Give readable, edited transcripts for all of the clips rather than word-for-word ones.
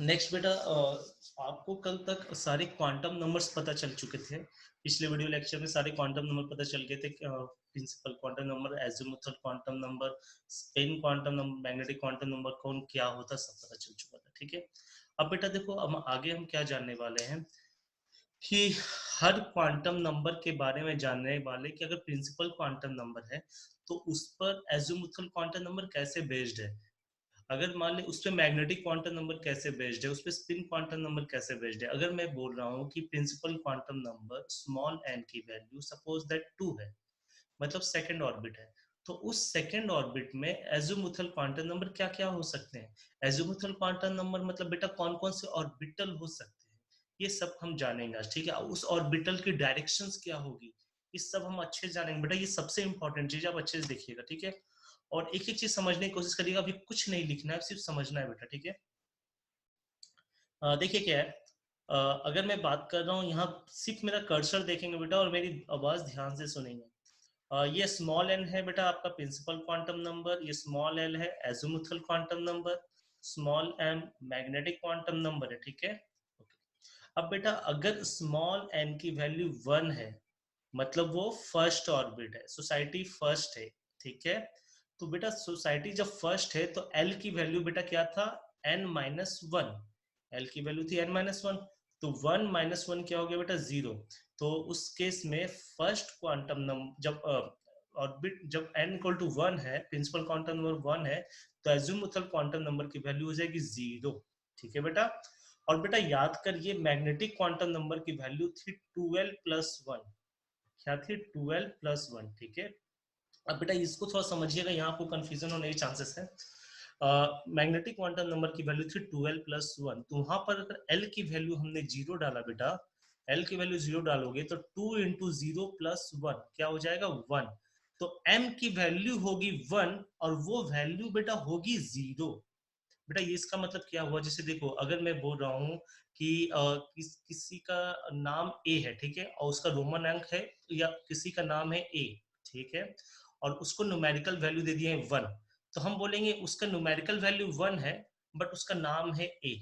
Next बेटा, आपको कल तक सारे क्वांटम नंबर्स पता चल चुके थे। पिछले वीडियो लेक्चर में सारे क्वांटम नंबर पता चल गए थे। Principal quantum number, azimuthal quantum number, spin quantum number, magnetic quantum number कौन क्या होता सब पता चल चुका था। ठीक है, अब बेटा देखो, अब आगे हम क्या जानने वाले हैं कि हर क्वांटम नंबर के बारे में जानने वाले कि अगर प्रिंसिपल क्वांटम नंबर है तो उस पर एजीमुथल क्वांटम नंबर कैसे बेस्ड है, अगर मान ले उस पर मैग्नेटिक क्वांटम नंबर कैसे बेस्ड है, उस पर स्पिन क्वांटम नंबर कैसे बेस्ड है। अगर मैं बोल रहा हूँ कि principal quantum number small N की वैल्यू सपोज दैट 2 है, मतलब सेकंड ऑर्बिट है, तो उस सेकंड ऑर्बिट में एजीमुथल क्वांटम नंबर क्या क्या हो सकते हैं। एजीमुथल क्वांटम नंबर मतलब बेटा कौन कौन से ऑर्बिटल हो सकते हैं, ये सब हम जानेंगे आज। ठीक है, उस ऑर्बिटल की डायरेक्शंस क्या होगी, ये सब हम अच्छे से जानेंगे बेटा। ये सबसे इंपॉर्टेंट चीज आप अच्छे से देखिएगा। ठीक है, और एक एक चीज समझने की कोशिश करिएगा, अभी कुछ नहीं लिखना है, सिर्फ समझना है बेटा। ठीक है, देखिए क्या है, अगर मैं बात कर रहा हूँ यहाँ, सिर्फ मेरा कर्सर देखेंगे बेटा और मेरी आवाज ध्यान से सुनेंगे। ये स्मॉल एन है बेटा आपका प्रिंसिपल क्वांटम नंबर, ये स्मॉल एल है azimuthal quantum number, small M magnetic quantum number है। ठीक है, अब बेटा अगर स्मॉल एन की वैल्यू 1 है मतलब वो फर्स्ट ऑर्बिट है, सोसाइटी फर्स्ट है। ठीक है, तो बेटा सोसाइटी जब फर्स्ट है तो एल की वैल्यू बेटा क्या था, n-1। एल की वैल्यू थी n-1, तो 1 - 1 क्या हो गया बेटा, 0। तो उस केस में फर्स्ट क्वांटम नंबर जब ऑर्बिट जब n = 1 है, प्रिंसिपल क्वांटम नंबर 1 है, तो एजीमुथल क्वांटम नंबर की वैल्यू हो जाएगी 0। ठीक है बेटा, और बेटा याद करिए मैग्नेटिक क्वांटम नंबर की वैल्यू थी 12+1, क्या थी 12+1। ठीक है, अब बेटा इसको थोड़ा समझिएगा, यहाँ आपको कंफ्यूजन होने के चांसेस है। मैग्नेटिक क्वांटम नंबर की वैल्यू थी 12+1, तो वहां पर अगर एल की वैल्यू हमने 0 डाला बेटा, एल की वैल्यू 0 डालोगे तो 2 × 0+1 क्या हो जाएगा, 1। तो एम की वैल्यू होगी 1 और वो वैल्यू बेटा होगी 0। बेटा ये इसका मतलब क्या हुआ, जैसे देखो अगर मैं बोल रहा हूँ कि किसी का नाम ए है, ठीक है, और उसका रोमन अंक है, या किसी का नाम है ए, ठीक है, और उसको न्यूमेरिकल वैल्यू दे दिए 1, तो हम बोलेंगे उसका न्यूमेरिकल वैल्यू 1 है बट उसका नाम है ए।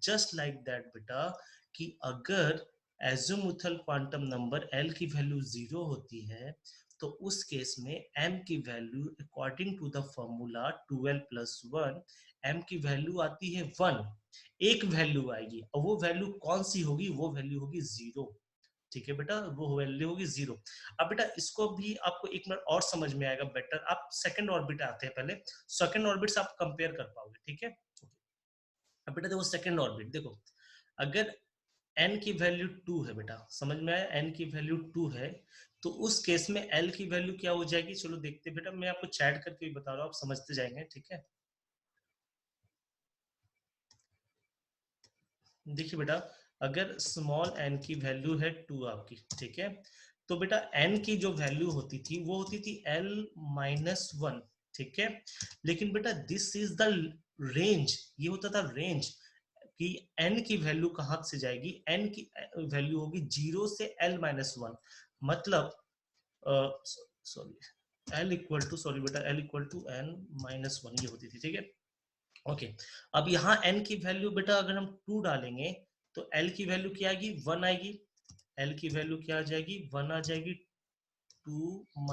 जस्ट लाइक दैट बेटा, कि अगर एजीमुथल क्वांटम नंबर एल की वैल्यू 0 होती है तो उस केस में एम की value according to the formula 12+1, M की वैल्यू आती है 1। एक वैल्यू आएगी और वो वैल्यू कौन सी होगी, वो वैल्यू होगी 0। ठीक है बेटा, वो वैल्यू होगी 0। अब बेटा इसको भी आपको एक मिनट और समझ में आएगा बेटर, आप सेकंड ऑर्बिट आते हैं पहले, सेकंड ऑर्बिट से आप कंपेयर कर पाओगे। ठीक है, अब बेटा देखो सेकंड ऑर्बिट देखो, अगर n की वैल्यू 2 है बेटा, समझ में आया, n की वैल्यू 2 है, तो उस केस में l की वैल्यू क्या हो जाएगी, चलो देखते बेटा, मैं आपको चैट करके भी बता रहा हूँ, आप समझते जाएंगे। ठीक है, देखिए बेटा, अगर स्मॉल n की वैल्यू है 2 आपकी, ठीक है, तो बेटा n की जो वैल्यू होती थी वो होती थी l-1। ठीक है, लेकिन बेटा दिस इज द रेंज, ये होता था रेंज, कि n की वैल्यू कहां से जाएगी, n की वैल्यू होगी 0 से l-1, मतलब सॉरी l बेटा l=n-1 ये होती थी। ठीक है, ओके, अब यहाँ n की वैल्यू बेटा अगर हम 2 डालेंगे तो l की वैल्यू क्या आएगी, 1 आएगी। l की वैल्यू क्या आ जाएगी, 1 आ जाएगी। 2 -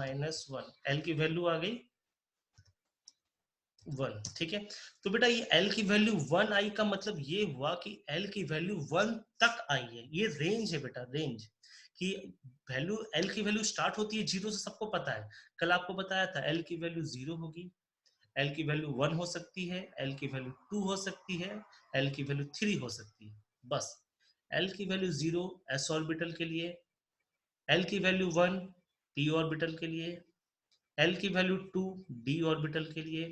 1, l की वैल्यू आ गई 1। ठीक है, तो बेटा ये l की वैल्यू 1 आई का मतलब ये हुआ कि l की वैल्यू 1 तक आई है, ये रेंज है बेटा, रेंज कि वैल्यू, l की वैल्यू स्टार्ट होती है 0 से, सबको पता है, कल आपको बताया था l की वैल्यू 0 होगी, एल की वैल्यू 1 हो सकती है, एल की वैल्यू 2 हो सकती है, एल की वैल्यू 3 हो सकती है, बस। एल की वैल्यू 0 एस ऑर्बिटल के लिए, एल की वैल्यू 1 पी ऑर्बिटल के लिए, एल की वैल्यू 2 डी ऑर्बिटल के लिए,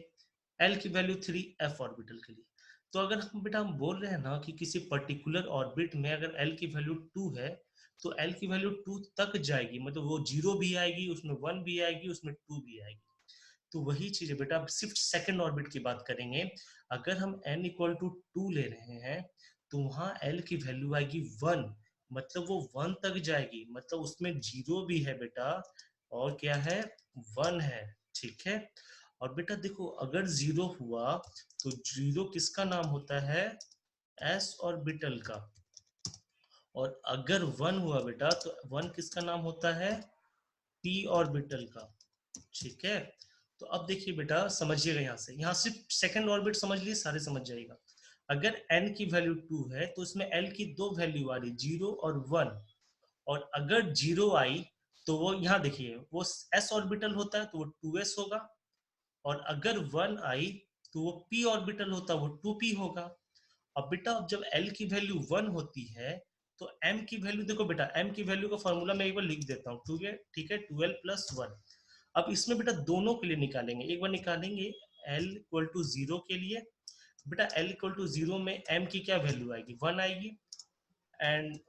एल की वैल्यू 3 एफ ऑर्बिटल के लिए। तो अगर हम बेटा हम बोल रहे हैं ना कि किसी पर्टिकुलर ऑर्बिट में अगर एल की वैल्यू 2 है तो एल की वैल्यू 2 तक जाएगी, मतलब वो 0 भी आएगी, उसमें 1 भी आएगी, उसमें 2 भी आएगी। तो वही चीज है बेटा, अब सिर्फ सेकंड ऑर्बिट की बात करेंगे, अगर हम n = 2 ले रहे हैं तो वहां l की वैल्यू आएगी 1, मतलब वो 1 तक जाएगी, मतलब उसमें 0 भी है बेटा और क्या है, 1 है। ठीक है, और बेटा देखो अगर जीरो हुआ तो जीरो किसका नाम होता है, एस ऑर्बिटल का, और अगर वन हुआ बेटा तो वन किसका नाम होता है, पी ऑर्बिटल का। ठीक है, तो अब देखिए बेटा समझिएगा, यहाँ सिर्फ सेकंड ऑर्बिट समझ लिए सारे समझ जाएगा। अगर n की वैल्यू 2 है तो इसमें l की दो वैल्यू आ रही, 0 और 1, और अगर 0 आई तो वो यहाँ देखिए वो s ऑर्बिटल होता है तो वो 2s होगा, और अगर 1 आई तो वो p ऑर्बिटल होता है वो 2p होगा। अब बेटा अब जब l की वैल्यू 1 होती है तो m की वैल्यू देखो बेटा, m की वैल्यू का फॉर्मूला मैं एक बार लिख देता हूँ, ठीक है 12 प्लस 1। अब इसमें बेटा दोनों के लिए निकालेंगे, एक बार निकालेंगे l इक्वल टू 0 के लिए। बेटा l इक्वल टू 0 में m की क्या वैल्यू आएगी, 1 आएगी, एंड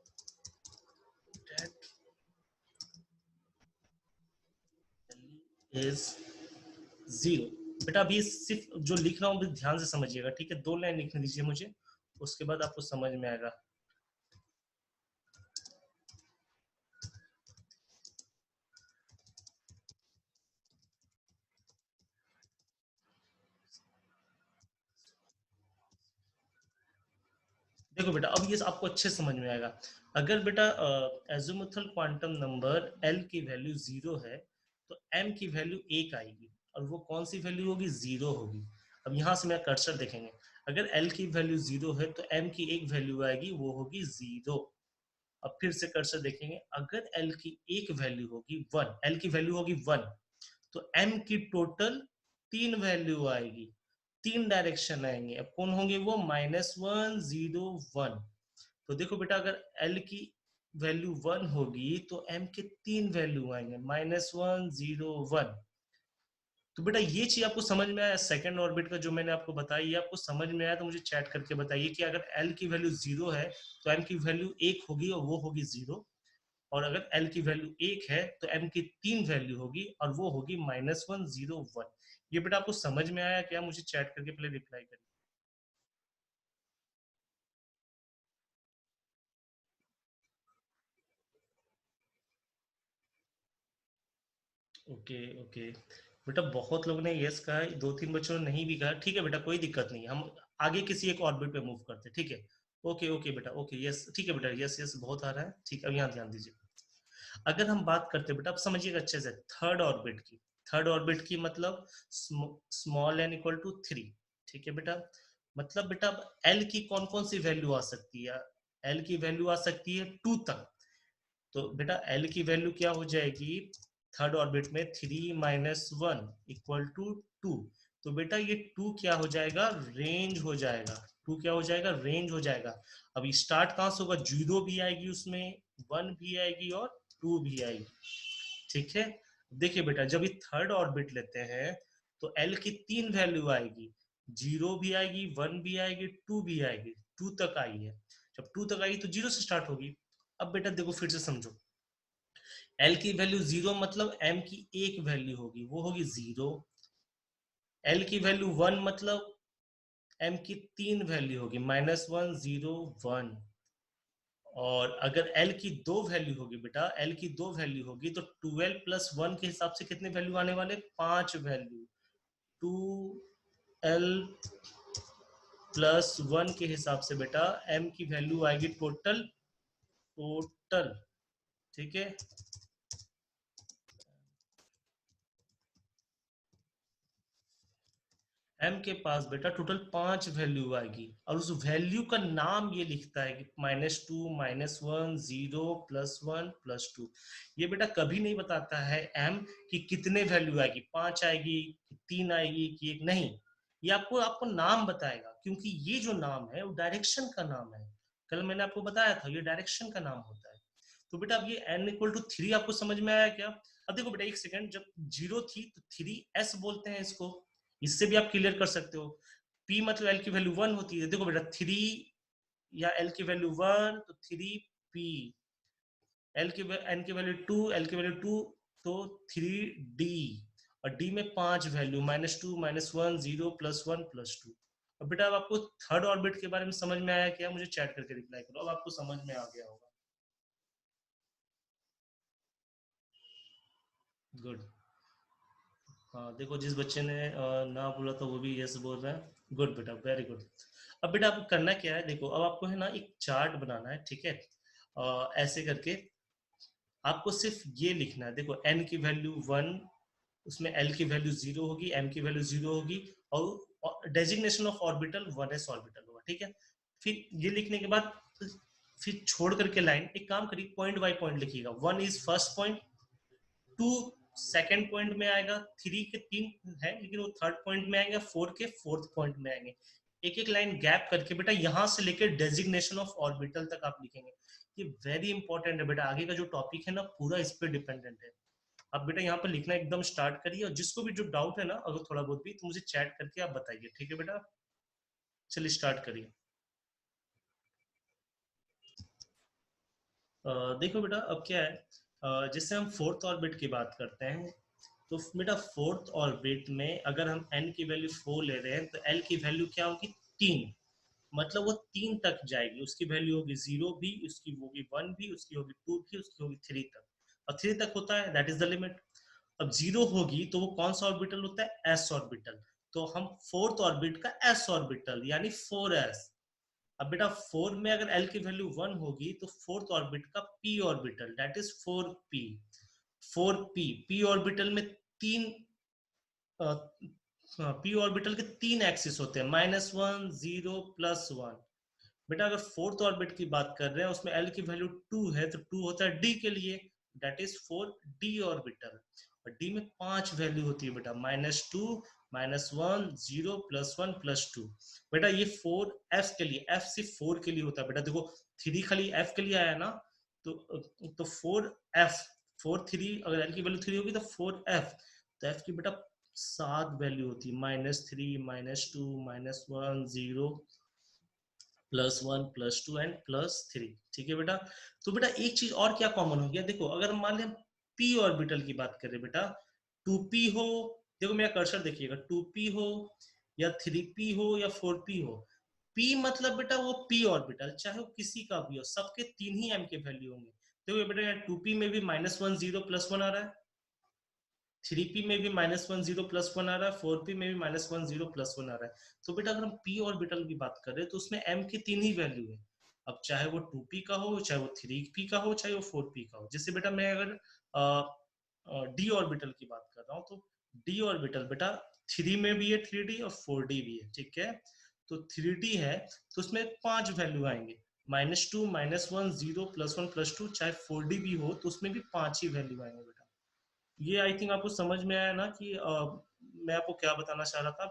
इज 0। बेटा अभी सिर्फ जो लिख रहा हूँ ध्यान से समझिएगा, ठीक है, 2 लाइन लिखने दीजिए मुझे, उसके बाद आपको समझ में आएगा। देखो बेटा अब ये आपको अच्छे समझ में आएगा। अगर बेटा एजिमुथल क्वांटम नंबर l की वैल्यू 0 है तो m की वैल्यू 1 आएगी, और वो कौन सी वैल्यू होगी, 0 होगी। अब यहाँ से मैं कर्सर देखेंगे, अगर l की वैल्यू 0 है तो m की एक वैल्यू आएगी, वो होगी 0। अब फिर से कर्सर देखेंगे, अगर l की एक वैल्यू होगी 1, l की वैल्यू होगी 1, तो m की टोटल 3 वैल्यू आएगी, 3 डायरेक्शन आएंगे। अब कौन होंगे वो, -1 0 1। तो देखो बेटा अगर l की वैल्यू 1 होगी तो m के 3 वैल्यू आएंगे, -1 0 1। तो बेटा ये चीज आपको समझ में आया, सेकंड ऑर्बिट का जो मैंने आपको बताया, ये आपको समझ में आया तो मुझे चैट करके बताइए कि अगर l की वैल्यू 0 है तो m की वैल्यू 1 होगी और वो होगी 0, और अगर l की वैल्यू 1 है तो m की 3 वैल्यू होगी और वो होगी -1 0 1। ये बेटा आपको समझ में आया क्या, मुझे चैट करके पहले रिप्लाई करिए। ओके ओके बेटा, बहुत लोगों ने यस कहा है, 2-3 बच्चों ने नहीं भी कहा, ठीक है बेटा कोई दिक्कत नहीं, हम आगे किसी एक ऑर्बिट पे मूव करते हैं, ठीक है। ओके ओके बेटा, ओके यस, ठीक है बेटा, यस यस बहुत आ रहा है, ठीक है, अब यहाँ ध्यान दीजिए। अगर हम बात करते हैं बेटा, अब समझिएगा अच्छे से, थर्ड ऑर्बिट की, थर्ड ऑर्बिट की मतलब स्मॉल एन इक्वल टू 3, ठीक है बेटा। मतलब बेटा अब एल की कौन कौन सी वैल्यू आ सकती है, एल की वैल्यू आ सकती है 2 तक। तो बेटा एल की वैल्यू क्या हो जाएगी थर्ड ऑर्बिट में, 3 - 1 इक्वल टू 2। तो बेटा ये 2 क्या हो जाएगा, रेंज हो जाएगा, 2 क्या हो जाएगा, रेंज हो जाएगा। अब स्टार्ट कहां से होगा, 0 भी आएगी उसमें, 1 भी आएगी और 2 भी आएगी, ठीक है। देखिए बेटा जब ये थर्ड ऑर्बिट लेते हैं तो एल की 3 वैल्यू आएगी, 0 भी आएगी, 1 भी आएगी, 2 भी आएगी, 2 तक आई है। जब 2 तक आई तो 0 से स्टार्ट होगी। अब बेटा देखो फिर से समझो, एल की वैल्यू 0 मतलब एम की एक वैल्यू होगी, वो होगी 0। एल की वैल्यू 1 मतलब एम की 3 वैल्यू होगी, -1 0 1। और अगर एल की दो वैल्यू होगी बेटा, एल की दो वैल्यू होगी तो 12 प्लस 1 के हिसाब से कितने वैल्यू आने वाले, 5 वैल्यू। 2l प्लस 1 के हिसाब से बेटा m की वैल्यू आएगी टोटल, टोटल, ठीक है। m के पास बेटा टोटल 5 वैल्यू आएगी, और उस वैल्यू का नाम ये लिखता है कि -2 -1 0 +1 +2। ये बेटा कभी नहीं बताता है m कि कितने वैल्यू आएगी, 5 आएगी, 3 आएगी कि एक, नहीं। ये आपको आपको नाम बताएगा, क्योंकि ये जो नाम है वो डायरेक्शन का नाम है। कल मैंने आपको बताया था ये डायरेक्शन का नाम होता है। तो बेटा अब ये n इक्वल टू 3 आपको समझ में आया क्या। अब देखो बेटा एक सेकंड, जब 0 थी तो 3s बोलते हैं इसको, इससे भी आप क्लियर कर सकते हो। p मतलब l की वैल्यू 1 होती है, देखो बेटा 3 या l की वैल्यू 1 तो 3p, l की n की वैल्यू 2, l की वैल्यू 2 तो 3d, और d में 5 वैल्यू, -2 -1 0 +1 +2। अब बेटा अब आपको थर्ड ऑर्बिट के बारे में समझ में आया क्या, मुझे चैट करके रिप्लाई करो, अब आपको समझ में आ गया होगा। गुड। हाँ देखो, जिस बच्चे ने ना बोला तो वो भी यस बोल रहा है। गुड बेटा, वेरी गुड। अब बेटा आपको करना क्या है, देखो अब आपको है ना एक चार्ट बनाना है, ठीक है। ऐसे करके आपको सिर्फ ये लिखना है, देखो n की वैल्यू 1, उसमें l की वैल्यू 0 होगी, m की वैल्यू 0 होगी, और designation of orbital 1s orbital होगा, ठीक है। फिर ये लिखने के बाद फिर छोड़ करके लाइन, एक काम करिए पॉइंट बाय पॉइंट लिखिएगा। 1 is first point, 2 second point में आएगा, 3 के 3 है लेकिन वो थर्ड पॉइंट में आएंगे, 4 के फोर्थ पॉइंट में आएंगे। एक एक लाइन गैप करके बेटा यहां से लेकर डेजिग्नेशन ऑफ ऑर्बिटल तक आप लिखेंगे। ये वेरी इंपॉर्टेंट है बेटा, आगे का जो टॉपिक है ना पूरा इस पे डिपेंडेंट है। अब बेटा यहाँ पर लिखना एकदम स्टार्ट करिए, और जिसको भी जो डाउट है ना अगर थोड़ा बहुत भी, तो मुझे चैट करके आप बताइए, ठीक है बेटा। चलिए स्टार्ट करिए। देखो बेटा अब क्या है, जैसे हम फोर्थ ऑर्बिट की बात करते हैं, तो बेटा फोर्थ ऑर्बिट में अगर हम n की वैल्यू 4 ले रहे हैं तो l की वैल्यू क्या होगी, 3। मतलब वो 3 तक जाएगी, उसकी वैल्यू होगी 0 भी, उसकी होगी 1 भी, उसकी होगी 2 भी, उसकी होगी 3 तक। और 3 तक होता है, दैट इज द लिमिट। अब 0 होगी तो वो कौन सा ऑर्बिटल होता है, s ऑर्बिटल। तो हम फोर्थ ऑर्बिट का s ऑर्बिटल यानी 4s। अब बेटा 4 में अगर l की वैल्यू 1 होगी तो फोर्थ ऑर्बिट का p orbital that is 4p। 4p, p orbital में तीन पी ऑर्बिटल के 3 एक्सिस होते हैं, -1, 0, +1। बेटा अगर फोर्थ ऑर्बिट की बात कर रहे हैं उसमें एल की वैल्यू 2 है, तो 2 होता है डी के लिए, दैट इज 4d ऑर्बिटल। और डी में 5 वैल्यू होती है बेटा, -2, -1, 0, +1, +2। बेटा ये 4 एफ के लिए, एफ सिर्फ 4 के लिए होता है बेटा। देखो 3 खाली एफ के लिए आया ना, तो 4f, 4 3, अगर एल की वैल्यू 3 होगी तो 4f। तो एफ की बेटा 7 वैल्यू होती है, -3, -2, -1, 0, +1, +2 एंड +3, ठीक है बेटा। तो बेटा एक चीज और क्या कॉमन हो गया, देखो अगर मान लें p ऑर्बिटल की बात करें बेटा, 2p हो, देखो मेरा कर्सर देखिएगा, 2p हो या 3p हो या 4p हो, p मतलब बेटा वो p ऑर्बिटल चाहे वो किसी का भी हो, सबके 3 ही m के वैल्यू होंगे। देखो बेटा यहाँ 2p में भी -1, 0, +1 आ रहा है, 3p में भी -1, 0, +1 आ रहा है, 4p में भी -1, 0, +1 आ रहा है। तो बेटा अगर हम p ऑर्बिटल की बात करें तो उसमें m की 3 ही वैल्यू है। अब चाहे वो 2p का हो, चाहे वो 3p का हो, चाहे वो 4p का हो। जैसे बेटा मैं अगर d ऑर्बिटल की बात कर रहा हूँ, तो d ऑर्बिटल बेटा 3 में भी है 3d और 4d भी है, ठीक है। तो 3d है तो उसमें 5 वैल्यू आएंगे, -2, -1, 0, +1, +2, चाहे 4d भी हो तो उसमें भी 5 ही वैल्यू आएंगे बेटा। ये आई थिंक आपको समझ में आया ना कि मैं आपको क्या बताना चाह रहा था।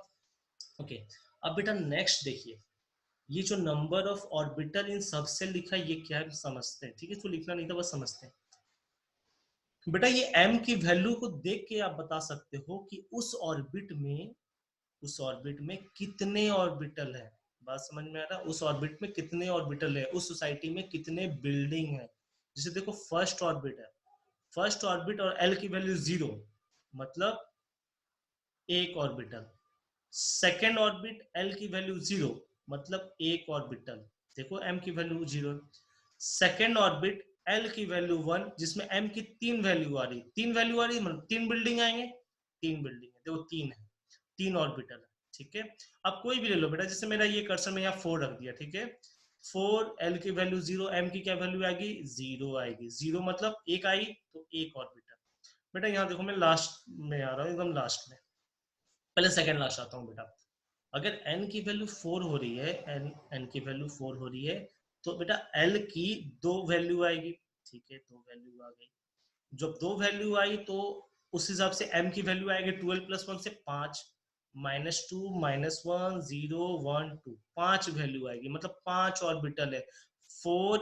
ओके, अब बेटा नेक्स्ट देखिए, ये जो नंबर ऑफ ऑर्बिटल इन सबसे लिखा है ये क्या है समझते हैं, ठीक है। तो लिखना नहीं था, बस समझते हैं। बेटा ये m की वैल्यू को देख के आप बता सकते हो कि उस ऑर्बिट में कितने ऑर्बिटल है। बात समझ में आ रहा है, उस ऑर्बिट में कितने ऑर्बिटल है, उस सोसाइटी में कितने बिल्डिंग है। जैसे देखो फर्स्ट ऑर्बिट है, फर्स्ट ऑर्बिट और एल की वैल्यू 0, मतलब एक ऑर्बिटल। सेकेंड ऑर्बिट एल की वैल्यू 0, मतलब एक ऑर्बिटल। देखो एम की वैल्यू 0। सेकेंड ऑर्बिट एल की वैल्यू 1, जिसमें एम की 3 वैल्यू आ रही, 3 वैल्यू आ रही मतलब 3 बिल्डिंग आएंगे, 3 बिल्डिंग है, देखो 3 है, 3 ऑर्बिटल है, ठीक है। अब कोई भी ले लो बेटा, जैसे मेरा ये कर्सर में यहाँ 4 रख दिया, ठीक है। 4, एल की वैल्यू 0, एम की क्या वैल्यू आएगी, 0 आएगी, 0 मतलब एक आई, तो एक ऑर्बिटल। बेटा यहाँ देखो मैं लास्ट में आ रहा हूँ, एकदम लास्ट में, पहले सेकंड लास्ट आता हूँ बेटा। अगर n की वैल्यू 4 हो रही है, n की वैल्यू 4 हो रही है, तो बेटा l की 2 वैल्यू आएगी, ठीक है, 2 वैल्यू आ गई। जब 2 वैल्यू आई तो उस हिसाब से m की वैल्यू आएगी 12 + 1 से 5, -2, -1, 0, 1, 2, 5 वैल्यू आएगी, मतलब 5 ऑर्बिटल है। 4,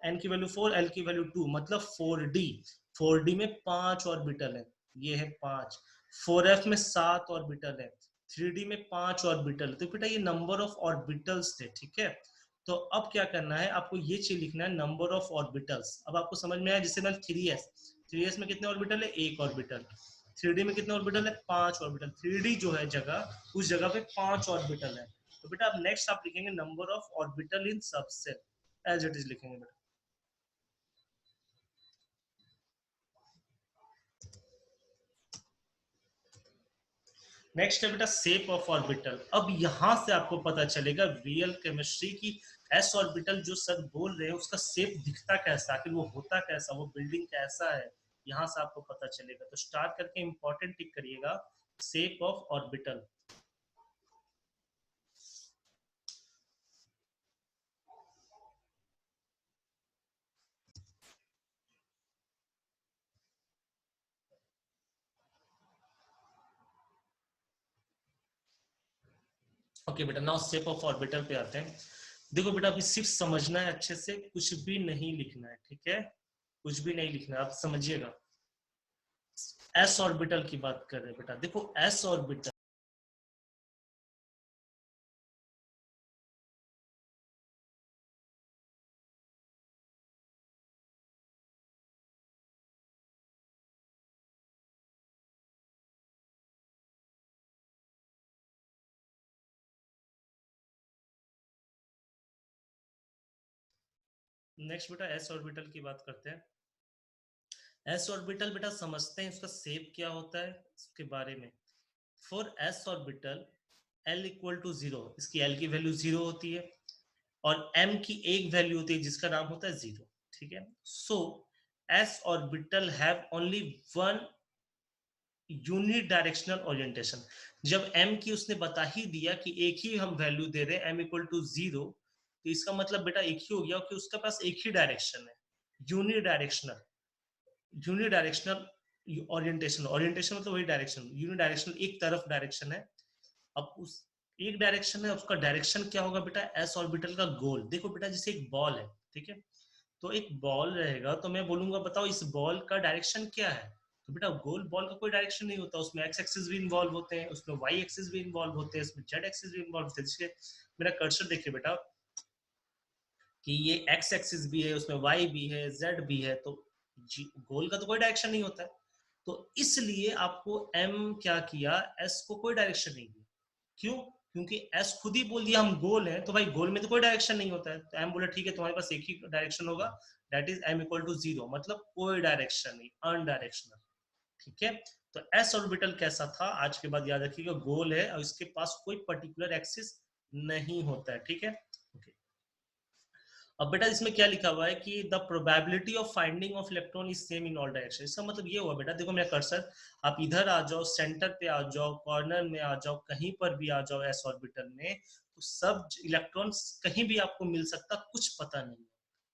n की वैल्यू 4, l की वैल्यू 2, मतलब 4d। 4d में 5 ऑर्बिटल है, ये है 5। 4f में 7 ऑर्बिटल है, 3d में 5 ऑर्बिटल। तो बेटा ये नंबर ऑफ ऑर्बिटल्स थे, ठीक है। तो अब क्या करना है आपको, ये चीज लिखना है नंबर ऑफ ऑर्बिटल्स। अब आपको समझ में आया, जैसे मैं 3s में कितने ऑर्बिटल है, एक ऑर्बिटल। 3d में कितने ऑर्बिटल है, 5 ऑर्बिटल। 3d जो है जगह, उस जगह पे 5 ऑर्बिटल है। तो बेटा अब नेक्स्ट आप लिखेंगे number of orbital in subset, as it is लिखेंगे बेटा। नेक्स्ट है बेटा शेप ऑफ ऑर्बिटल। अब यहां से आपको पता चलेगा रियल केमिस्ट्री की एस ऑर्बिटल जो सर बोल रहे हैं उसका शेप दिखता कैसा, आखिर वो होता कैसा, वो बिल्डिंग कैसा है, यहां से आपको पता चलेगा। तो स्टार्ट करके इंपॉर्टेंट टिक करिएगा शेप ऑफ ऑर्बिटल। ओके बेटा, नाउ शेप ऑफ ऑर्बिटल पे आते हैं। देखो बेटा अभी सिर्फ समझना है अच्छे से, कुछ भी नहीं लिखना है, ठीक है, कुछ भी नहीं लिखना है, आप समझिएगा। एस ऑर्बिटल की बात कर रहे हैं बेटा। देखो एस ऑर्बिटल, नेक्स्ट बेटा एस ऑर्बिटल की बात करते हैं। एस ऑर्बिटल बेटा समझते हैं उसका शेप क्या होता है इसके बारे में। For S orbital L equal to zero, इसकी एल की वैल्यू जीरो होती है और एम की एक वैल्यू होती है जिसका नाम होता है जीरो, ठीक है। So s orbital have only one unit directional orientation. जब एम की उसने बता ही दिया कि एक ही हम वैल्यू दे रहे हैं एम इक्वल टू जीरो, तो इसका मतलब बेटा एक ही हो गया कि उसके पास एक ही डायरेक्शन है, यूनिडायरेक्शनल। यूनिडायरेक्शनल ओरिएंटेशन, ओरिएंटेशन मतलब वही डायरेक्शन, यूनिडायरेक्शनल एक तरफ डायरेक्शन है। अब उस एक डायरेक्शन है, उसका डायरेक्शन क्या होगा बेटा, एस ऑर्बिटल का गोल। देखो बेटा जैसे एक बॉल है, ठीक है, तो एक बॉल रहेगा तो मैं बोलूंगा बताओ इस बॉल का डायरेक्शन क्या है। तो बेटा गोल बॉल का कोई डायरेक्शन नहीं होता, उसमें एक्स एक्सिस भी इन्वॉल्व होते हैं, उसमें वाई एक्सिस भी इन्वॉल्व होते हैं, उसमें जेड एक्सिस भी इन्वॉल्व होते हैं। जैसे मेरा कर्सर देखिए बेटा कि ये एक्स एक्सिस भी है, उसमें वाई भी है, जेड भी है, तो गोल का तो कोई डायरेक्शन नहीं होता है। तो इसलिए आपको एम क्या किया, एस को कोई डायरेक्शन नहीं दिया। क्यों? क्योंकि एस खुद ही बोल दिया हम गोल है, तो भाई गोल में तो कोई डायरेक्शन नहीं होता है। तो एम बोला ठीक है तुम्हारे पास एक ही डायरेक्शन होगा, that is M equal to zero, मतलब कोई डायरेक्शन नहीं, अनडायरेक्शनल, ठीक है। तो एस ऑर्बिटल कैसा था आज के बाद याद रखिएगा, गोल है और इसके पास कोई पर्टिकुलर एक्सिस नहीं होता है, ठीक है। okay. अब बेटा इसमें क्या लिखा हुआ है कि the probability of finding of electron is same in all direction. इसका मतलब ये हुआ बेटा, देखो मेरा कर्सर, आप इधर आ जाओ, सेंटर पे आ जाओ, कॉर्नर में आ जाओ, कहीं पर भी आ जाओ एस ऑर्बिटल में, तो सब इलेक्ट्रॉन्स कहीं भी आपको मिल सकता, कुछ पता नहीं है।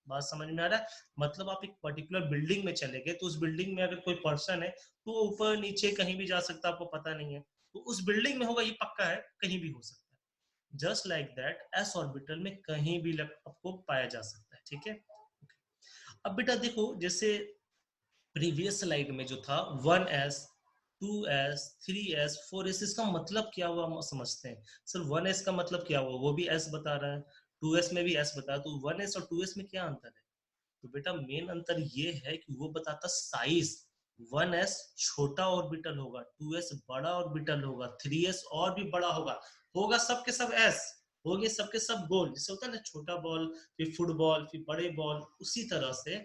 बात समझ में आ रहा है? मतलब आप एक पर्टिकुलर बिल्डिंग में चले गए, तो उस बिल्डिंग में अगर कोई पर्सन है तो ऊपर नीचे कहीं भी जा सकता, आपको पता नहीं है, तो उस बिल्डिंग में होगा ये पक्का है, कहीं भी हो सकता है। Just like that S orbital में कहीं भी आपको पाया जा सकता है, ठीक है। अब बेटा देखो जैसे प्रीवियस स्लाइड में जो था 1s 2s 3s 4s, इसका मतलब क्या हुआ हम समझते हैं। सर 1s का मतलब क्या हुआ, वो भी s बता रहा है, 2s में भी s बता, तो 1s और 2s में क्या अंतर है। तो बेटा मेन अंतर ये है कि वो बताता साइज, 1s छोटा ऑर्बिटल होगा, 2s बड़ा ऑर्बिटल होगा, 3s और भी बड़ा होगा, होगा सबके सब s, होंगे सबके सब गोल, जैसे होता है ना छोटा बॉल फिर फुटबॉल फिर बड़े बॉल, उसी तरह से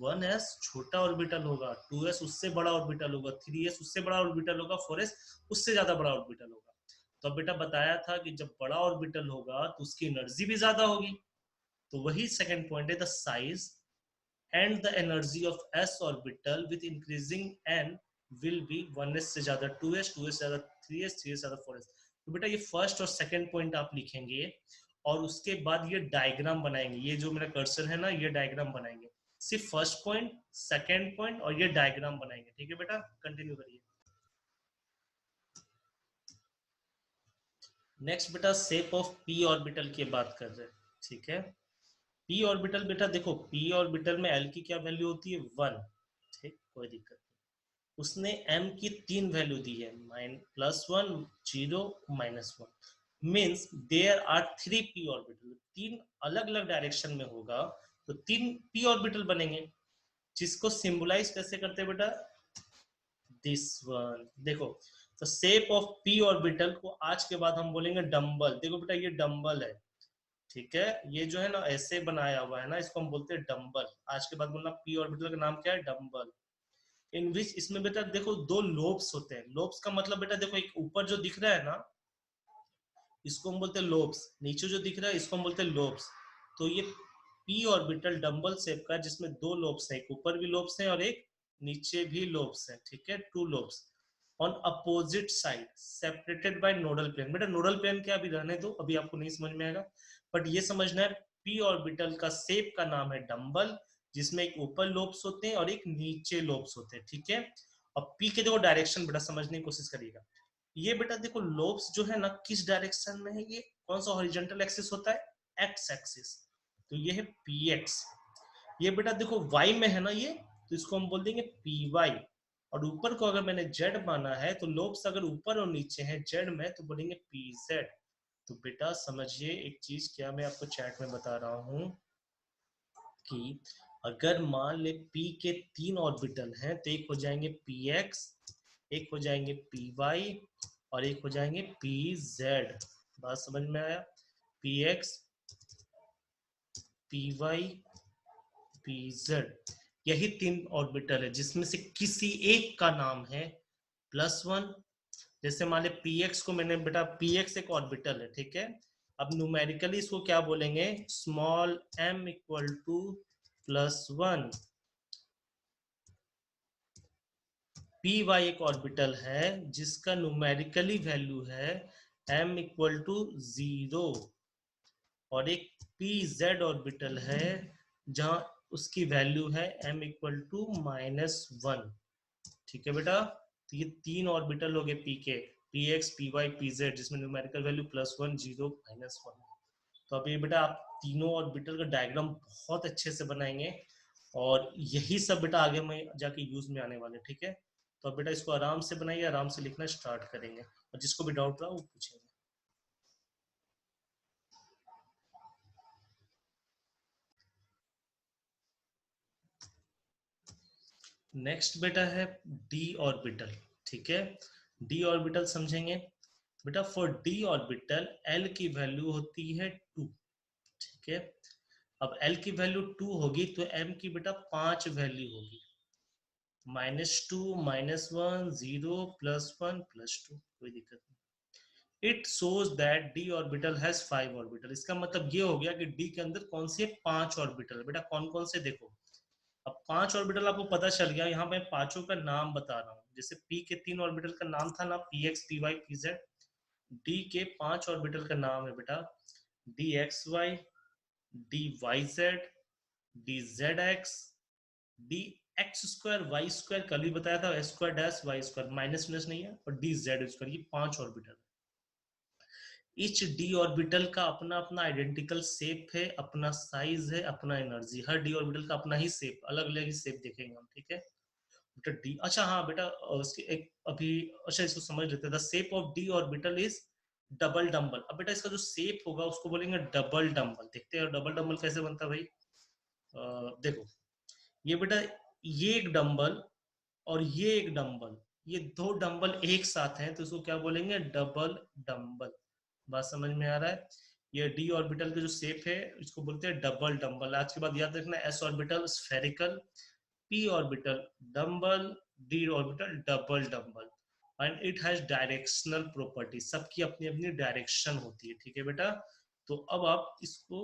1s छोटा ऑर्बिटल होगा, 2s उससे बड़ा ऑर्बिटल होगा, 3s उससे बड़ा ऑर्बिटल होगा, 4s उससे ज्यादा बड़ा ऑर्बिटल होगा। तो बेटा बताया था कि जब बड़ा ऑर्बिटल होगा तो उसकी एनर्जी भी ज्यादा होगी, तो वही सेकंड पॉइंट है, the size and the energy of s orbital with increasing n will be 1s से ज्यादा 2s, 2s से ज्यादा 3s, 3s से ज्यादा 4s। तो बेटा ये फर्स्ट और सेकंड पॉइंट आप लिखेंगे और उसके बाद ये डायग्राम बनाएंगे, ये जो मेरा कर्सर है ना ये डायग्राम बनाएंगे, सिर्फ फर्स्ट पॉइंट सेकंड पॉइंट और ये डायग्राम बनाएंगे, ठीक है बेटा, कंटिन्यू करिए। नेक्स्ट बेटा शेप ऑफ पी ऑर्बिटल की बात कर रहे हैं, ठीक है। पी ऑर्बिटल बेटा देखो, पी ऑर्बिटल में एल की क्या वैल्यू होती है, वन, ठीक, कोई दिक्कत नहीं। उसने m की तीन वैल्यू दी है, +1 0 -1, means there are three P orbital, तीन अलग अलग डायरेक्शन में होगा, तो तीन पी ऑर्बिटल बनेंगे, जिसको सिंबलाइज कैसे करते हैं बेटा, दिस वन। देखो तो शेप ऑफ पी ऑर्बिटल को आज के बाद हम बोलेंगे डम्बल। देखो बेटा ये डम्बल है, ठीक है, ये जो है ना ऐसे बनाया हुआ है ना, इसको हम बोलते हैं डम्बल। आज के बाद बोलना पी ऑर्बिटल का नाम क्या है, डम्बल। इन विच, इसमें बेटा देखो दो लोब्स होते हैं। लोब्स का मतलब बेटा देखो, एक ऊपर जो दिख रहा है ना, इसको हम बोलते हैं लोब्स, नीचे जो दिख रहा है इसको हम बोलते हैं लोब्स। तो ये पी ऑर्बिटल डंबल शेप का, जिसमें दो लोब्स हैं, एक ऊपर भी लोब्स हैं और एक नीचे भी लोब्स हैं, ठीक है, two lobes on opposite side separated by nodal plane. बेटा नोडल प्लेन क्या अभी रहने दो, अभी आपको नहीं समझ में आएगा, बट ये समझना है पी ऑर्बिटल का शेप का नाम है डंबल, जिसमें एक ऊपर लोब्स होते हैं और एक नीचे लोब्स होते हैं, ठीक है। अब पी के देखो डायरेक्शन बेटा समझने की कोशिश करिएगा। ये बेटा देखो लोब्स जो है ना किस डायरेक्शन में है, ये कौन सा हॉरिजॉन्टल एक्सिस होता है, एक्स एक्सिस। तो ये है पी एक्स। ये बेटा देखो वाई में है ना ये, तो इसको हम बोल देंगे पी वाई। और ऊपर को अगर मैंने जेड माना है, तो लोब्स अगर ऊपर और नीचे हैं जेड में, तो बोलेंगे पी जेड। तो बेटा समझिए एक चीज, क्या मैं आपको चैट में बता रहा हूं कि अगर मान ले P के 3 ऑर्बिटल हैं, तो एक हो जाएंगे px, एक हो जाएंगे py और एक हो जाएंगे pz। बात समझ में आया? px, py, pz, यही 3 ऑर्बिटल है, जिसमें से किसी एक का नाम है +1। जैसे मान ले px को मैंने बेटा, px एक ऑर्बिटल है, ठीक है। अब न्यूमेरिकली इसको क्या बोलेंगे, small m equal to +1। P Y एक ऑर्बिटल है जिसका न्यूमेरिकली वैल्यू है m इक्वल टू 0, और एक पी जेड ऑर्बिटल है जहां उसकी वैल्यू है m इक्वल टू -1, ठीक है बेटा। तो ये 3 ऑर्बिटल हो गए पी के, P X, P Y, P Z, जिसमें न्यूमेरिकल वैल्यू +1, 0, -1। तो अभी बेटा आप तीनों ऑर्बिटल का डायग्राम बहुत अच्छे से बनाएंगे, और यही सब बेटा आगे में जाके यूज में आने वाले, ठीक है। तो बेटा इसको आराम से बनाइए, आराम से लिखना स्टार्ट करेंगे, और जिसको भी डाउट रहा वो पूछेंगे। नेक्स्ट बेटा है डी ऑर्बिटल, ठीक है। डी ऑर्बिटल समझेंगे बेटा। फॉर डी ऑर्बिटल एल की वैल्यू होती है 2, ठीक है। अब एल की वैल्यू 2 होगी तो एम की बेटा 5 वैल्यू होगी, -2, -1, 0, +1, +2, कोई दिक्कत नहीं। It shows that D orbital has 5 orbital. इसका मतलब ये हो गया कि डी के अंदर कौन से 5 ऑर्बिटल, बेटा कौन कौन से देखो। अब 5 ऑर्बिटल आपको पता चल गया, यहाँ पे पांचों का नाम बता रहा हूँ। जैसे पी के 3 ऑर्बिटल का नाम था ना, P X, P Y, P Z. D के 5 ऑर्बिटल का नाम है बेटा D X Y, D Y Z, D Z X, D X square Y square, कल भी बताया था, X square dash Y square, minus minus नहीं है, और डी जेड स्क्वायर। ये 5 ऑर्बिटल। इच डी ऑर्बिटल का अपना अपना आइडेंटिकल शेप है, अपना साइज है, अपना एनर्जी। हर डी ऑर्बिटल का अपना ही शेप, अलग अलग ही शेप देखेंगे हम, ठीक है। बेटा डी, अच्छा हाँ बेटा, उसकी एक अभी, अच्छा इसको समझ लेते हैं। The shape of D orbital is double dumbbell. अब बेटा इसका जो शेप होगा उसको बोलेंगे डबल डंबल। देखते हैं डबल डंबल कैसे बनता है भाई। देखो ये बेटा, ये एक डंबल और ये एक डंबल, ये दो डंबल एक साथ हैं, तो इसको क्या बोलेंगे, डबल डंबल। बात समझ में आ रहा है? ये डी ऑर्बिटल का जो शेप है इसको बोलते हैं डबल डंबल। आज के बाद याद रखना, S orbital spherical, P orbital dumbbell, D orbital double dumbbell, and it has directional property. सबकी अपनी अपनी डायरेक्शन होती है, ठीक है बेटा। तो अब आप इसको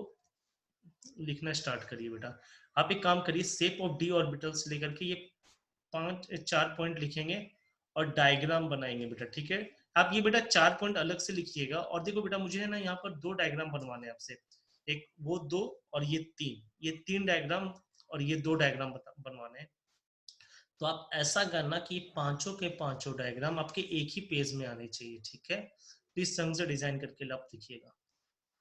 लिखना स्टार्ट करिए बेटा। आप एक काम करिए, शेप ऑफ डी ऑर्बिटल से लेकर के ये 4 पॉइंट लिखेंगे और डायग्राम बनाएंगे बेटा, ठीक है। आप ये बेटा 4 पॉइंट अलग से लिखिएगा, और देखो बेटा मुझे है ना यहाँ पर 2 डायग्राम बनवाने हैं आपसे। एक वो 2 और ये 3, ये 3 डायग्राम और ये 2 डायग्राम बनवाने हैं। तो आप ऐसा करना कि पांचों के पांचों डायग्राम आपके एक ही पेज में आने चाहिए, ठीक है। तो इस संग से डिजाइन करके आप लिखिएगा।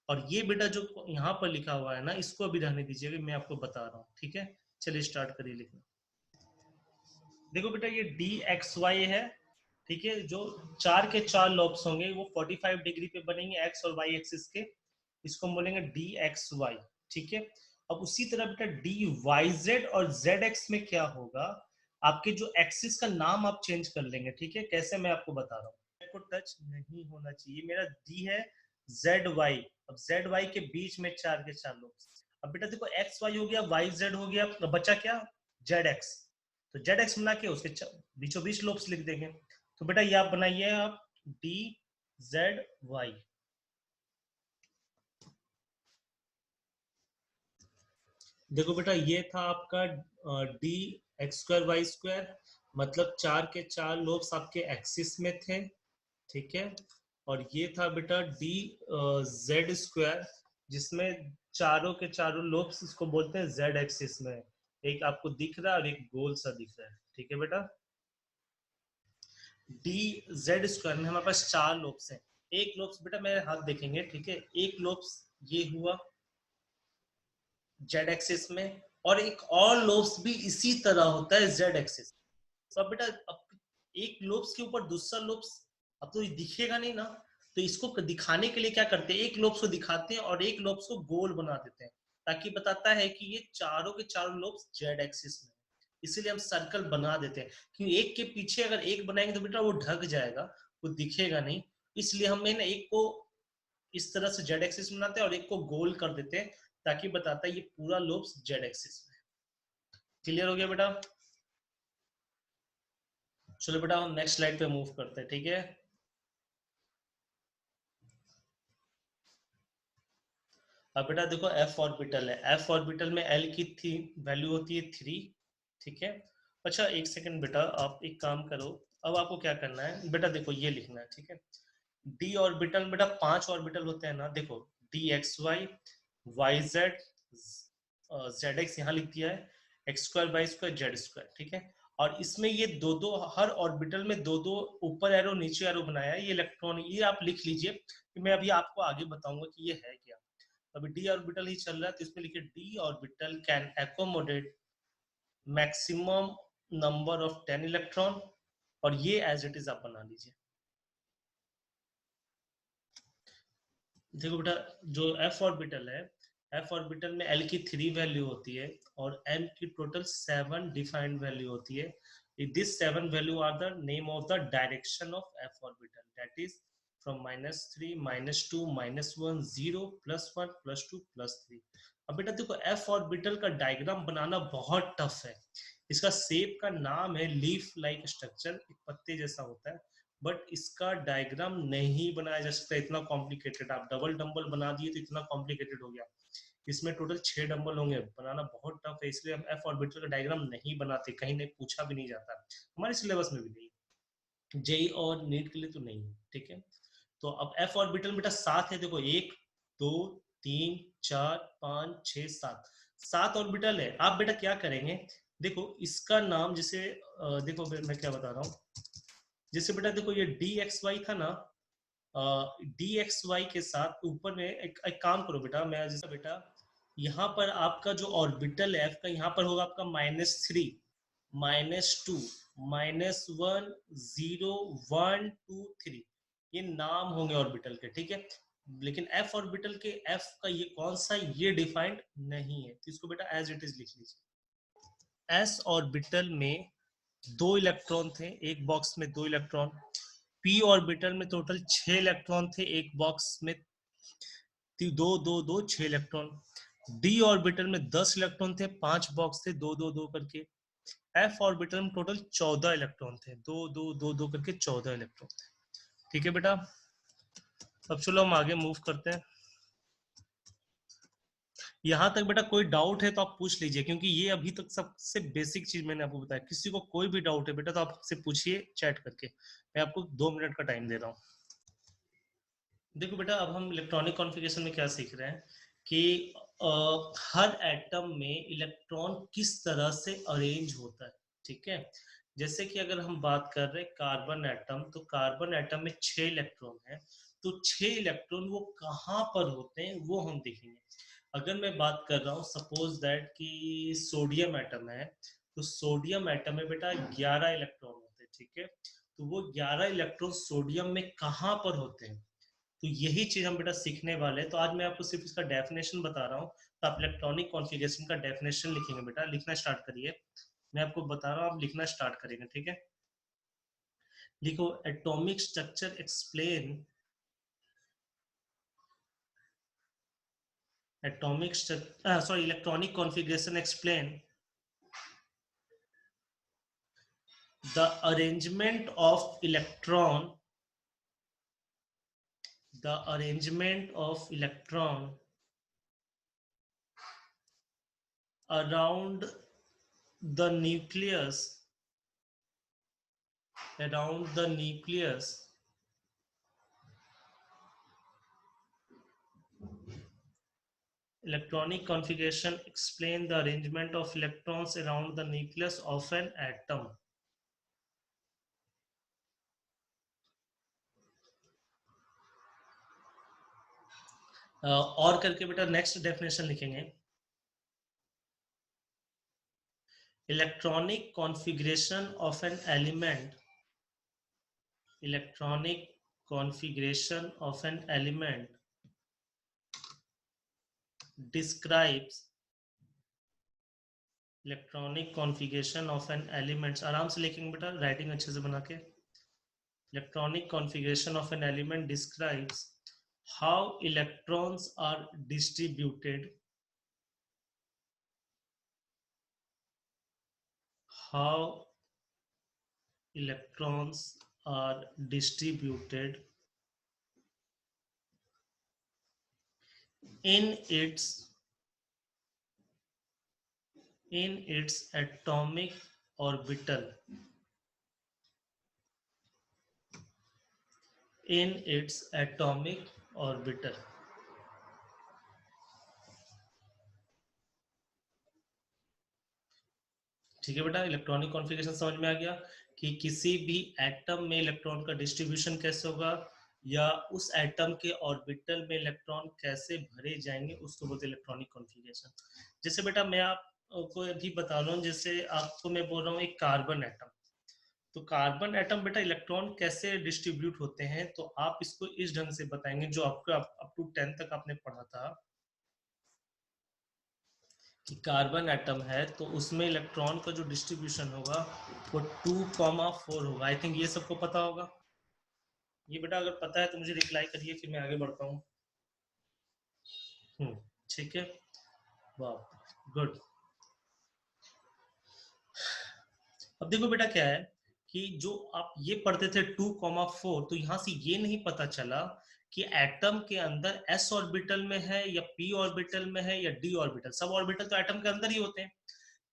और ये बेटा जो यहाँ पर लिखा हुआ है ना, इसको अभी रहने दीजिएगा, मैं आपको बता रहा हूँ, ठीक है। चलिए स्टार्ट करिए लिखना। देखो बेटा ये डी एक्स वाई है, ठीक है। जो 4 के 4 लॉब्स होंगे वो 45 डिग्री पे बनेंगे, एक्स और वाई एक्सिस के। इसको हम बोलेंगे डी एक्स वाई, ठीक है। अब उसी तरह बेटा डी वाई जेड और जेड एक्स में क्या होगा, आपके जो एक्सिस का नाम आप चेंज कर लेंगे, ठीक है। कैसे, मैं आपको बता रहा हूँ। को टच नहीं होना चाहिए, मेरा डी है जेड वाई। अब जेड वाई के बीच में 4 के 4 लोग। अब बेटा देखो एक्स वाई हो गया, वाई जेड हो गया, बचा क्या, जेड एक्स। तो जेड एक्स बना के उसके बीचों बीच लोब्स लिख देंगे। तो बेटा ये आप बनाइए आप डी जेड वाई। देखो बेटा ये था आपका D X square Y square, मतलब चार के चार लोब्स आपके एक्सिस में थे, ठीक है। और ये था बेटा डी जेड स्क्वायर, जिसमें चारों के चारों लोब्स इसको बोलते हैं जेड एक्सिस में, एक आपको दिख रहा है और एक गोल सा दिख रहा है, ठीक है बेटा। डी जेड स्क्वायर में हमारे पास चार लोब्स हैं। एक लोब्स बेटा मेरे हाथ देखेंगे, ठीक है, एक लोब्स ये हुआ जेड एक्सिस में, और एक और लोब्स भी इसी तरह होता है जेड एक्सिस। तो अब बेटा अब एक लोब्स के ऊपर दूसरा लोब्स अब तो ये दिखेगा नहीं ना, तो इसको दिखाने के लिए क्या करते हैं, एक लोब्स को दिखाते हैं और एक लोब्स को गोल बना देते हैं, ताकि बताता है कि ये चारों के चारों लोब्स जेड एक्सिस में, इसीलिए हम सर्कल बना देते हैं। क्योंकि एक के पीछे अगर एक बनाएंगे तो बेटा वो ढक जाएगा, वो दिखेगा नहीं, इसलिए हम ना एक को इस तरह से जेड एक्सिस बनाते हैं और एक को गोल कर देते हैं, ताकि बताता है ये पूरा लोब्स जेड एक्सिस में। क्लियर हो गया बेटा? चलो बेटा हम नेक्स्ट स्लाइड पे मूव करते हैं, ठीक है। अब बेटा देखो एफ ऑर्बिटल है, एफ ऑर्बिटल में एल की थी वैल्यू होती है 3, ठीक है। अच्छा एक सेकंड बेटा, आप एक काम करो, अब आपको क्या करना है बेटा, देखो ये लिखना है, ठीक है। डी ऑर्बिटल बेटा 5 ऑर्बिटल होते हैं ना, देखो D X Y, Y Z, Z X यहाँ लिख दिया है, X square Y square Z square, ठीक है। और इसमें ये दो दो, हर ऑर्बिटल में दो दो ऊपर एरो नीचे एरो बनाया है, ये इलेक्ट्रॉन, ये आप लिख लीजिए कि मैं अभी आपको आगे बताऊंगा कि ये है क्या। अभी डी ऑर्बिटल ही चल रहा है, तो इसमें लिखिए D orbital can accommodate maximum number of 10 electron, और ये एज इट इज आप बना लीजिए। देखो बेटा जो एफ ऑर्बिटल है, एफ ऑर्बिटल में एल की 3 वैल्यू होती है और एम की टोटल 7 डिफाइंड वैल्यू होती है। This 7 value are the name of the direction of F orbital, that is from -3 -2 -1 0 +1 +2 +3। अब बेटा देखो एफ ऑर्बिटल का डायग्राम बनाना बहुत टफ है। इसका शेप का नाम है लीफ लाइक स्ट्रक्चर, एक पत्ते जैसा होता है, बट इसका डायग्राम नहीं बनाया जा सकता इतना कॉम्प्लिकेटेड। आप डबल डंबल बना दिए तो इतना कॉम्प्लिकेटेड हो गया, इसमें टोटल 6 डंबल होंगे, बनाना बहुत टफ है, इसलिए हम एफ ऑर्बिटल का डायग्राम नहीं बनाते, कहीं नहीं पूछा भी नहीं जाता, हमारे सिलेबस में भी नहीं, जेई और नीट के लिए तो नहीं है, ठीक है। तो अब एफ ऑर्बिटल बेटा 7 है, देखो 1 2 3 4 5 6 7, 7 ऑर्बिटल है। आप बेटा क्या करेंगे, देखो इसका नाम जैसे देखो मैं क्या बता रहा हूँ, जैसे बेटा देखो ये डी एक्स वाई था ना, डी एक्स वाई के साथ ऊपर में एक काम करो बेटा, मैं जैसे बेटा यहाँ पर आपका जो ऑर्बिटल है का यहाँ पर होगा आपका -3 -2 -1 0 1 2 3, ये नाम होंगे ऑर्बिटल के, ठीक है। लेकिन एफ ऑर्बिटल के एफ का ये कौन सा, ये डिफाइंड नहीं है, तो इसको बेटा एज इट इज लिख लीजिए। एस ऑर्बिटल में 2 इलेक्ट्रॉन थे, एक बॉक्स में 2 इलेक्ट्रॉन। पी ऑर्बिटल में टोटल 6 इलेक्ट्रॉन थे, एक बॉक्स में 2 2 2 6 इलेक्ट्रॉन। डी ऑर्बिटल में 10 इलेक्ट्रॉन थे, 5 बॉक्स थे 2 2 2 करके। एफ ऑर्बिटल में टोटल 14 इलेक्ट्रॉन थे, 2 2 2 2 करके 14 इलेक्ट्रॉन थे, ठीक है बेटा। अब चलो हम आगे मूव करते हैं। यहाँ तक बेटा कोई डाउट है तो आप पूछ लीजिए, क्योंकि ये अभी तक सबसे बेसिक चीज मैंने आपको बताया, किसी को कोई भी डाउट है बेटा तो आप आपसे पूछिए चैट करके, मैं आपको 2 मिनट का टाइम दे रहा हूँ। देखो बेटा अब हम इलेक्ट्रॉनिक कॉन्फ़िगरेशन में क्या सीख रहे हैं कि हर एटम में इलेक्ट्रॉन किस तरह से अरेंज होता है, ठीक है। जैसे कि अगर हम बात कर रहे हैं कार्बन एटम, तो कार्बन एटम में 6 इलेक्ट्रॉन है, तो 6 इलेक्ट्रॉन वो कहाँ पर होते हैं वो हम देखेंगे। अगर मैं बात कर रहा हूँ सपोज दैट कि सोडियम एटम है, तो सोडियम एटम में बेटा 11 इलेक्ट्रॉन होते हैं, ठीक है। तो वो 11 इलेक्ट्रॉन सोडियम में कहाँ पर होते हैं, तो यही चीज हम बेटा सीखने वाले हैं। तो आज मैं आपको सिर्फ इसका डेफिनेशन बता रहा हूँ, तो आप इलेक्ट्रॉनिक कॉन्फ़िगरेशन का डेफिनेशन लिखेंगे बेटा, लिखना स्टार्ट करिए, मैं आपको बता रहा हूँ, आप लिखना स्टार्ट करेंगे, ठीक है। लिखो atomic structure explain, atomic structure sorry electronic configuration explain the arrangement of electron around the nucleus electronic configuration explain the arrangement of electrons around the nucleus of an atom. और करके बेटा नेक्स्ट डेफिनेशन लिखेंगे, electronic configuration of an element describes electronic configuration of an element, आराम से लिखेंगे बेटा, writing अच्छे से बना के, electronic configuration of an element describes how electrons are distributed in its atomic orbital ठीक है बेटा, इलेक्ट्रॉनिक कॉन्फ़िगरेशन समझ में आ गया कि किसी भी एटम में इलेक्ट्रॉन का डिस्ट्रीब्यूशन कैसे होगा या उस एटम के ऑर्बिटल में इलेक्ट्रॉन कैसे भरे जाएंगे, उसको बोलते हैं इलेक्ट्रॉनिक कॉन्फ़िगरेशन। जैसे बेटा मैं आपको अभी बता रहा हूँ, जैसे आपको मैं बोल रहा हूँ एक कार्बन एटम, तो कार्बन एटम बेटा इलेक्ट्रॉन कैसे डिस्ट्रीब्यूट होते हैं, तो आप इसको इस ढंग से बताएंगे जो आपको अप टू 10 तक आपने पढ़ा था कि कार्बन एटम है तो उसमें इलेक्ट्रॉन का जो डिस्ट्रीब्यूशन होगा वो 2,4 होगा। आई थिंक ये सबको पता होगा। ये बेटा अगर पता है तो मुझे रिप्लाई करिए, फिर मैं आगे बढ़ता हूँ। ठीक है, वाह गुड। अब देखो बेटा क्या है कि जो आप ये पढ़ते थे 2,4, तो यहाँ से ये नहीं पता चला कि एटम के अंदर s ऑर्बिटल में है या p ऑर्बिटल में है या d ऑर्बिटल। सब ऑर्बिटल तो एटम के अंदर ही होते हैं,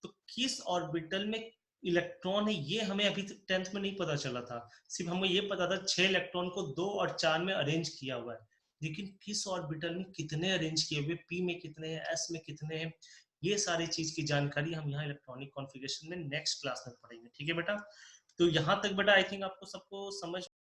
तो किस ऑर्बिटल में इलेक्ट्रॉन है ये हमें अभी 10th में नहीं पता चला था। सिर्फ हमें ये पता था 6 इलेक्ट्रॉन को 2 और 4 में अरेंज किया हुआ है, लेकिन किस ऑर्बिटल में कितने अरेंज किए हुए, p में कितने हैं, s में कितने हैं, ये सारी चीज की जानकारी हम यहाँ इलेक्ट्रॉनिक कॉन्फ़िगरेशन में नेक्स्ट क्लास में पढ़ेंगे। ठीक है बेटा, तो यहाँ तक बेटा आई थिंक आपको सबको समझ